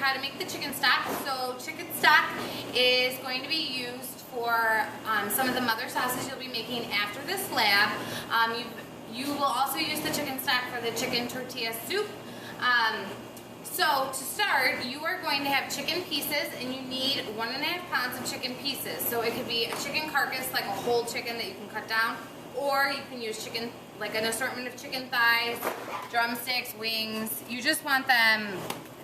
how to make the chicken stock. So chicken stock is going to be used for some of the mother sauces you'll be making after this lab. You will also use the chicken stock for the chicken tortilla soup. So to start, you are going to have chicken pieces, and you need 1.5 pounds of chicken pieces. So it could be a chicken carcass, like a whole chicken that you can cut down, or you can use chicken, like an assortment of chicken thighs, drumsticks, wings. You just want them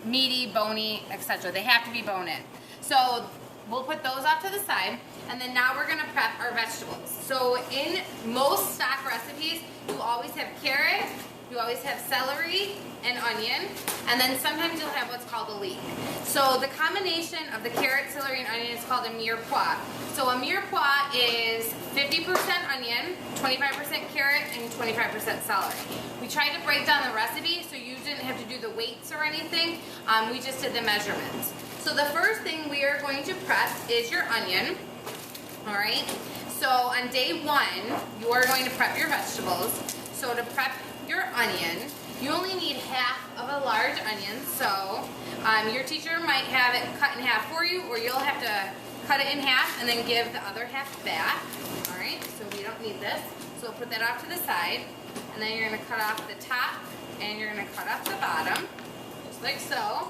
meaty, bony, etc. They have to be bone-in. So we'll put those off to the side, and then now we're gonna prep our vegetables. So in most stock recipes, you always have carrot, you always have celery and onion, and then sometimes you'll have what's called a leek. So the combination of the carrot, celery, and onion is called a mirepoix. So a mirepoix is 50% onion, 25% carrot, and 25% celery. We tried to break down the recipe so you didn't have to do the weights or anything. We just did the measurements. So the first thing we are going to prep is your onion. All right. So on day 1, you are going to prep your vegetables. So to prep your onion, you only need half of a large onion. So your teacher might have it cut in half for you, or you'll have to cut it in half and then give the other half back. All right, so we don't need this. So we'll put that off to the side, and then you're going to cut off the top, and you're going to cut off the bottom, just like so.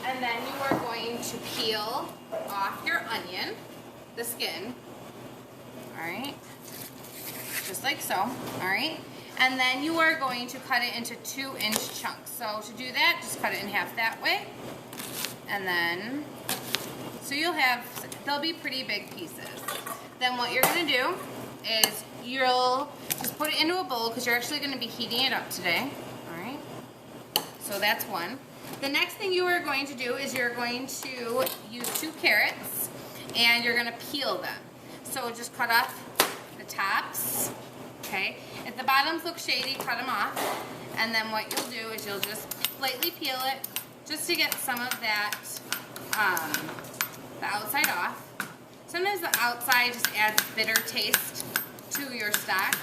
And then you are going to peel off your onion, the skin. All right, just like so. All right. And then you are going to cut it into 2-inch chunks. So to do that, just cut it in half that way. And then, so you'll have, they'll be pretty big pieces. Then what you're gonna do is you'll just put it into a bowl, because you're actually gonna be heating it up today. All right, so that's one. The next thing you are going to do is you're going to use 2 carrots, and you're gonna peel them. So just cut off the tops. Okay, if the bottoms look shady, cut them off, and then what you'll do is you'll just lightly peel it just to get some of that, the outside off. Sometimes the outside just adds bitter taste to your stock.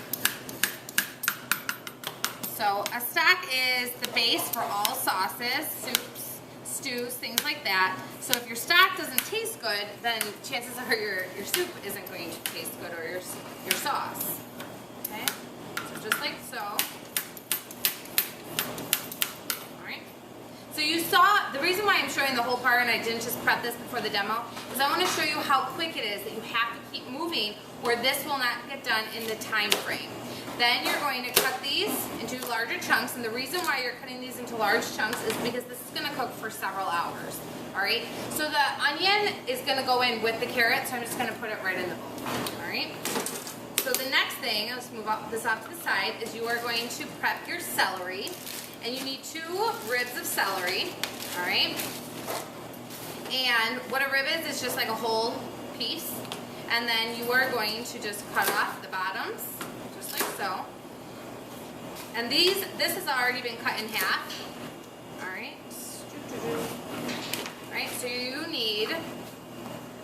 So a stock is the base for all sauces, soups, stews, things like that. So if your stock doesn't taste good, then chances are your soup isn't going to taste good, or your sauce. Okay, so just like so. Alright. So you saw, the reason why I'm showing the whole part and I didn't just prep this before the demo is I want to show you how quick it is that you have to keep moving, where this will not get done in the time frame. Then you're going to cut these into larger chunks, and the reason why you're cutting these into large chunks is because this is going to cook for several hours. Alright, so the onion is going to go in with the carrot, so I'm just going to put it right in the bowl. Alright. So the next thing, let's move this off to the side, is you are going to prep your celery. And you need 2 ribs of celery, all right? And what a rib is just like a whole piece. And then you are going to just cut off the bottoms, just like so. And this has already been cut in half, all right? All right, so you need,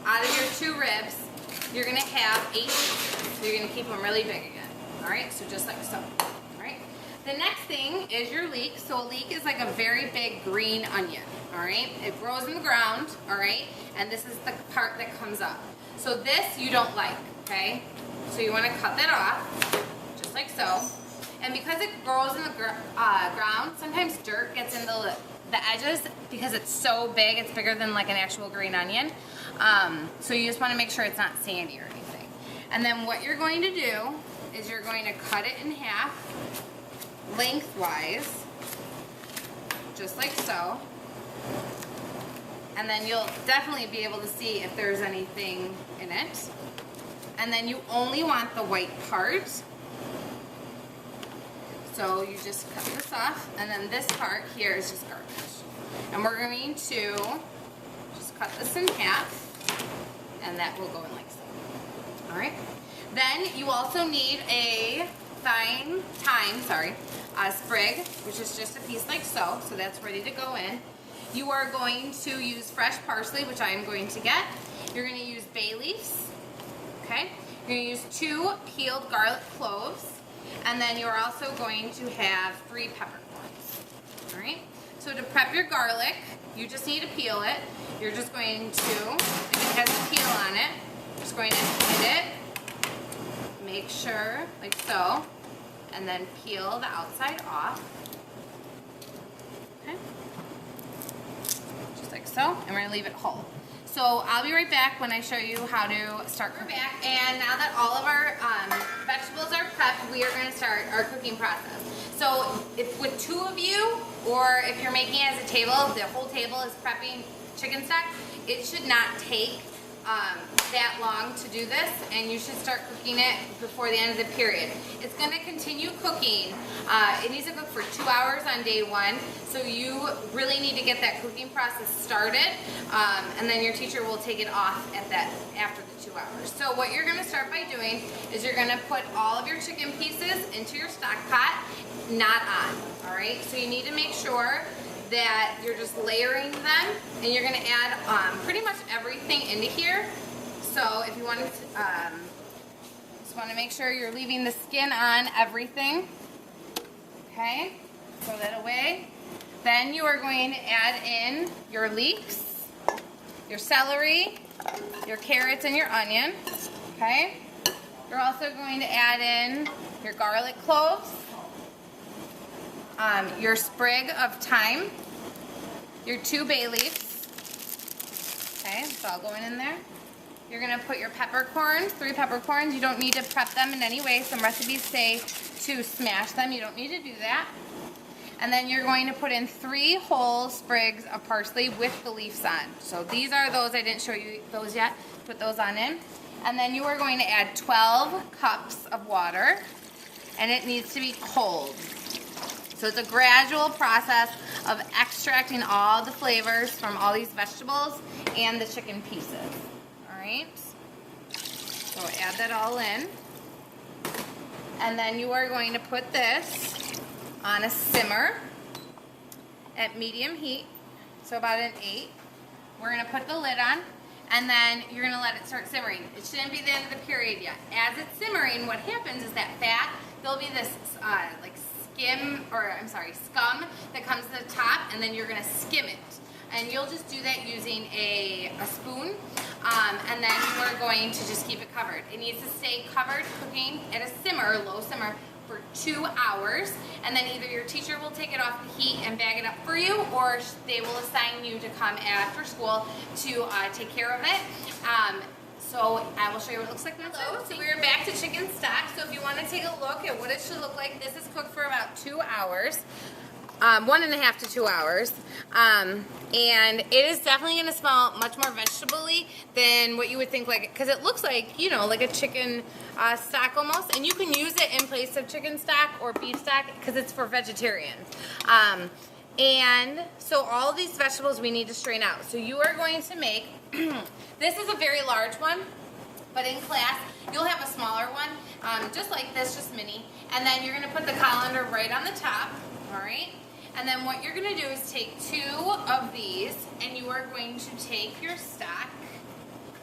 out of your 2 ribs, you're gonna have 8 pieces. So you're gonna keep them really big again. All right, so just like so. All right. The next thing is your leek. So a leek is like a very big green onion. All right. It grows in the ground. All right. And this is the part that comes up. So this you don't like. Okay. So you want to cut that off, just like so. And because it grows in the ground, sometimes dirt gets in the edges because it's so big. It's bigger than like an actual green onion. So you just want to make sure it's not sandy or anything. And then what you're going to do is you're going to cut it in half lengthwise, just like so. And then you'll definitely be able to see if there's anything in it. And then you only want the white part. So you just cut this off, and then this part here is just garbage. And we're going to just cut this in half, and that will go in like so. All right. Then you also need a thyme sprig, which is just a piece like so. So that's ready to go in. You are going to use fresh parsley, which I am going to get. You're going to use bay leaves. Okay. You're going to use 2 peeled garlic cloves. And then you're also going to have 3 peppercorns. All right? So to prep your garlic, you just need to peel it. You're just going to, if it has a peel on it, just going to hit it, make sure, like so, and then peel the outside off. Okay? Just like so, and we're going to leave it whole. So I'll be right back when I show you how to start cooking. We're back, and now that all of our vegetables are prepped, we are going to start our cooking process. So if with 2 of you, or if you're making it as a table, the whole table is prepping chicken stock, it should not take that long to do this, and you should start cooking it before the end of the period. It's going to continue cooking. It needs to cook for 2 hours on day 1, so you really need to get that cooking process started, and then your teacher will take it off at that after the 2 hours. So what you're going to start by doing is you're going to put all of your chicken pieces into your stock pot, not on. All right, so you need to make sure that you're just layering them, and you're going to add pretty much everything into here. So if you want to, just want to make sure you're leaving the skin on everything. Okay, throw that away. Then you are going to add in your leeks, your celery, your carrots, and your onion. Okay, you're also going to add in your garlic cloves, your sprig of thyme, your 2 bay leaves. Okay, it's all going in there. You're going to put your peppercorns, 3 peppercorns. You don't need to prep them in any way. Some recipes say to smash them. You don't need to do that. And then you're going to put in 3 whole sprigs of parsley with the leaves on. So these are those. I didn't show you those yet. Put those on in. And then you are going to add 12 cups of water, and it needs to be cold. So it's a gradual process of extracting all the flavors from all these vegetables and the chicken pieces. All right, so add that all in. And then you are going to put this on a simmer at medium heat, so about an 8. We're going to put the lid on, and then you're going to let it start simmering. It shouldn't be the end of the period yet. As it's simmering, what happens is that fat, there'll be this like scum that comes to the top, and then you're going to skim it. And you'll just do that using a spoon, and then you are going to just keep it covered. It needs to stay covered, cooking at a simmer, low simmer, for 2 hours, and then either your teacher will take it off the heat and bag it up for you, or they will assign you to come after school to take care of it. So I will show you what it looks like now. So we're back to chicken stock. So if you want to take a look at what it should look like, this is cooked for about 2 hours. 1.5 to 2 hours, and it is definitely going to smell much more vegetable-y than what you would think, like, because it looks like, you know, like a chicken stock almost, and you can use it in place of chicken stock or beef stock because it's for vegetarians. And so all of these vegetables we need to strain out. So you are going to make, this is a very large one, but in class you'll have a smaller one, just like this, just mini, and then you're going to put the colander right on the top, all right? And then what you're going to do is take 2 of these, and you are going to take your stock,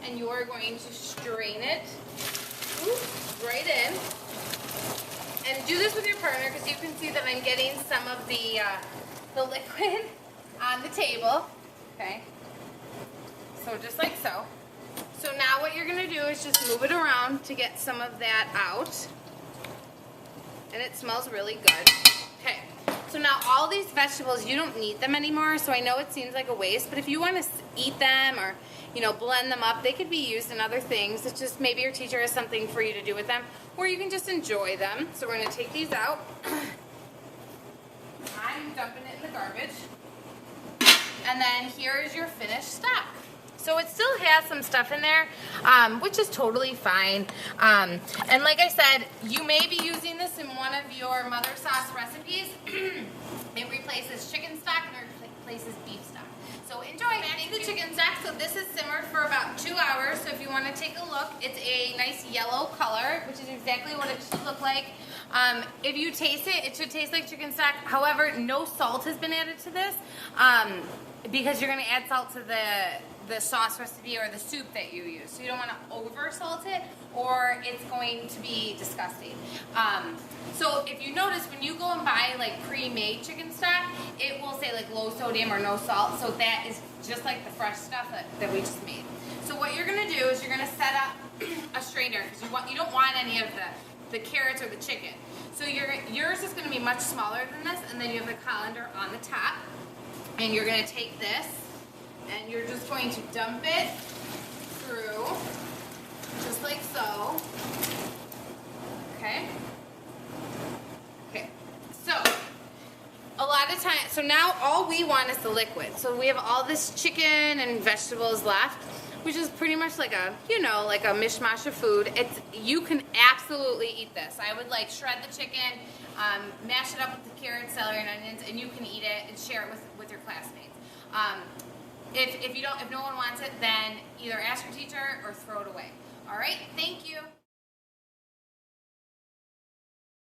and you are going to strain it right in. And do this with your partner, because you can see that I'm getting some of the liquid on the table. Okay, so just like so. So now what you're going to do is just move it around to get some of that out. And it smells really good. Okay. So now all these vegetables, you don't need them anymore, so I know it seems like a waste, but if you want to eat them or, you know, blend them up, they could be used in other things. It's just maybe your teacher has something for you to do with them, or you can just enjoy them. So we're going to take these out. I'm dumping it in the garbage. And then here is your finished stock. So it still has some stuff in there, which is totally fine. And like I said, you may be using this in one of your mother sauce recipes. It replaces chicken stock and it replaces beef stock. So enjoy. Back to the chicken stock. So this is simmered for about 2 hours. So if you want to take a look, it's a nice yellow color, which is exactly what it should look like. If you taste it, it should taste like chicken stock. However, no salt has been added to this because you're going to add salt to the the sauce recipe or the soup that you use. So you don't want to over salt it or it's going to be disgusting. So if you notice, when you go and buy like pre-made chicken stock, it will say like low sodium or no salt. So that is just like the fresh stuff that we just made. So what you're gonna do is you're gonna set up a strainer because you don't want any of the carrots or the chicken. So yours is gonna be much smaller than this, and then you have the colander on the top. And you're gonna take this and you're just going to dump it through, just like so. Okay? Okay. So, a lot of times, so now all we want is the liquid. So we have all this chicken and vegetables left, which is pretty much like a, you know, like a mishmash of food. You can absolutely eat this. I would like shred the chicken, mash it up with the carrots, celery, and onions, and you can eat it and share it with your classmates. If no one wants it, then either ask your teacher or throw it away. All right, thank you.